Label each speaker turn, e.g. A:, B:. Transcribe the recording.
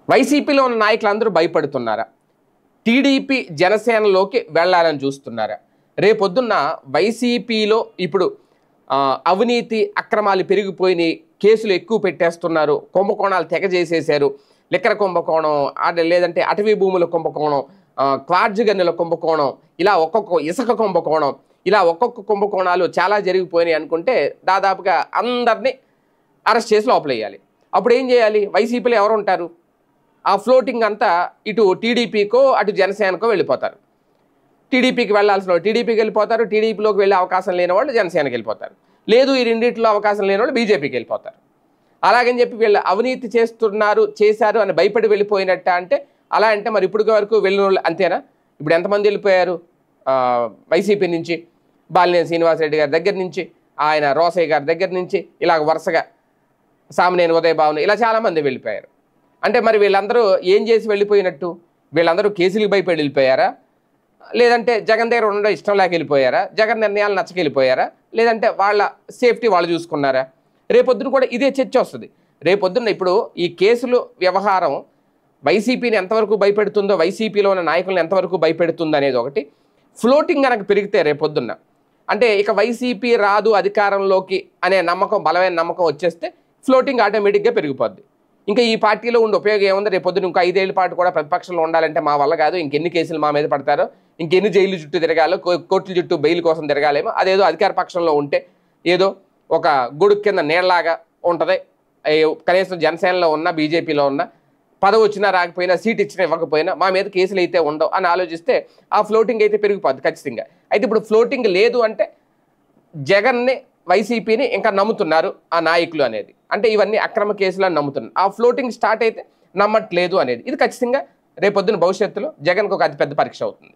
A: వైసీపీలో ఉన్న నాయకులందరూ భయపడుతున్నారా? టీడీపీ జనసేనలోకి వెళ్ళాలని చూస్తున్నారా? రేపొద్దున్న వైసీపీలో ఇప్పుడు అవినీతి అక్రమాలు పెరిగిపోయినాయి, కేసులు ఎక్కువ పెట్టేస్తున్నారు, కుంభకోణాలు తెగ చేసేశారు, లిక్కర కుంభకోణం, లేదంటే అటవీ భూముల కుంభకోణం, క్వార్జ్ గనుల కుంభకోణం, ఇలా ఒక్కొక్క ఇసుక కుంభకోణం, ఇలా ఒక్కొక్క కుంభకోణాలు చాలా జరిగిపోయినాయి అనుకుంటే దాదాపుగా అందరినీ అరెస్ట్ చేసి లోపలేయాలి. అప్పుడు ఏం చేయాలి? వైసీపీలో ఎవరు ఉంటారు? ఆ ఫ్లోటింగ్ అంతా ఇటు టీడీపీకో అటు జనసేనకో వెళ్ళిపోతారు. టీడీపీకి వెళ్ళాల్సిన వాళ్ళు టీడీపీకి వెళ్ళిపోతారు, టీడీపీలోకి వెళ్ళే అవకాశం లేని వాళ్ళు జనసేనకి వెళ్ళిపోతారు, లేదు ఈ రెండింటిలో అవకాశం లేని వాళ్ళు బీజేపీకి వెళ్ళిపోతారు. అలాగని చెప్పి వీళ్ళు అవినీతి చేశారు అని భయపడి వెళ్ళిపోయినట్ట అంటే అలా అంటే మరి ఇప్పుడు వరకు వెళ్ళిన వాళ్ళు అంతేనా? ఇప్పుడు ఎంతమంది వెళ్ళిపోయారు వైసీపీ నుంచి? బాలినేని శ్రీనివాసరెడ్డి గారి దగ్గర నుంచి, ఆయన రోసయ్య గారి దగ్గర నుంచి, ఇలాగ వరుసగా సామినేని ఉదయభావన్, ఇలా చాలామంది వెళ్ళిపోయారు. అంటే మరి వీళ్ళందరూ ఏం చేసి వెళ్ళిపోయినట్టు? వీళ్ళందరూ కేసులకు భయపడి వెళ్ళిపోయారా? లేదంటే జగన్ దగ్గర ఉండడం ఇష్టం లేక వెళ్ళిపోయారా? జగన్ నిర్ణయాలు నచ్చక వెళ్ళిపోయారా? లేదంటే వాళ్ళ సేఫ్టీ వాళ్ళు చూసుకున్నారా? రేపొద్దున కూడా ఇదే చర్చ వస్తుంది. రేపొద్దున ఇప్పుడు ఈ కేసులు వ్యవహారం వైసీపీని ఎంతవరకు భయపెడుతుందో, వైసీపీలో ఉన్న నాయకులను ఎంతవరకు భయపెడుతుందో అనేది ఒకటి. ఫ్లోటింగ్ కనుక పెరిగితే రేపొద్దున్న అంటే ఇక వైసీపీ రాదు అధికారంలోకి అనే నమ్మకం, బలమైన నమ్మకం వచ్చేస్తే ఫ్లోటింగ్ ఆటోమేటిక్గా పెరిగిపోద్ది. ఇంకా ఈ పార్టీలో ఉండే ఉపయోగం ఏముంది? రేపొద్దున ఇంకా 5 ఏళ్ల పాటు కూడా ప్రతిపక్షంలో ఉండాలంటే మా వల్ల కాదు, ఇంకెన్ని కేసులు మా మీద పడతారో, ఇంకెన్ని జైలు చుట్టూ తిరగాలో, కోర్టుల చుట్టూ బెయిల్ కోసం తిరగాలేమో. అదేదో అధికార పక్షంలో ఉంటే ఏదో ఒక గొడుగు కింద నీళ్ళలాగా ఉంటుంది. కనీసం జనసేనలో ఉన్న బీజేపీలో ఉన్న పదవి వచ్చినా రాకపోయినా, సీట్ ఇచ్చినా ఇవ్వకపోయినా మా మీద కేసులు అయితే ఉండవు అని ఆలోచిస్తే ఆ ఫ్లోటింగ్ అయితే పెరిగిపోద్ది ఖచ్చితంగా. అయితే ఇప్పుడు ఫ్లోటింగ్ లేదు అంటే జగన్ని, వైసీపీని ఇంకా నమ్ముతున్నారు ఆ నాయకులు అనేది. అంటే ఇవన్నీ అక్రమ కేసులు అని నమ్ముతున్నారు. ఆ ఫ్లోటింగ్ స్టార్ట్ అయితే నమ్మట్లేదు అనేది. ఇది ఖచ్చితంగా రేపొద్దున భవిష్యత్తులో జగన్కు ఒక అతిపెద్ద పరీక్ష అవుతుంది.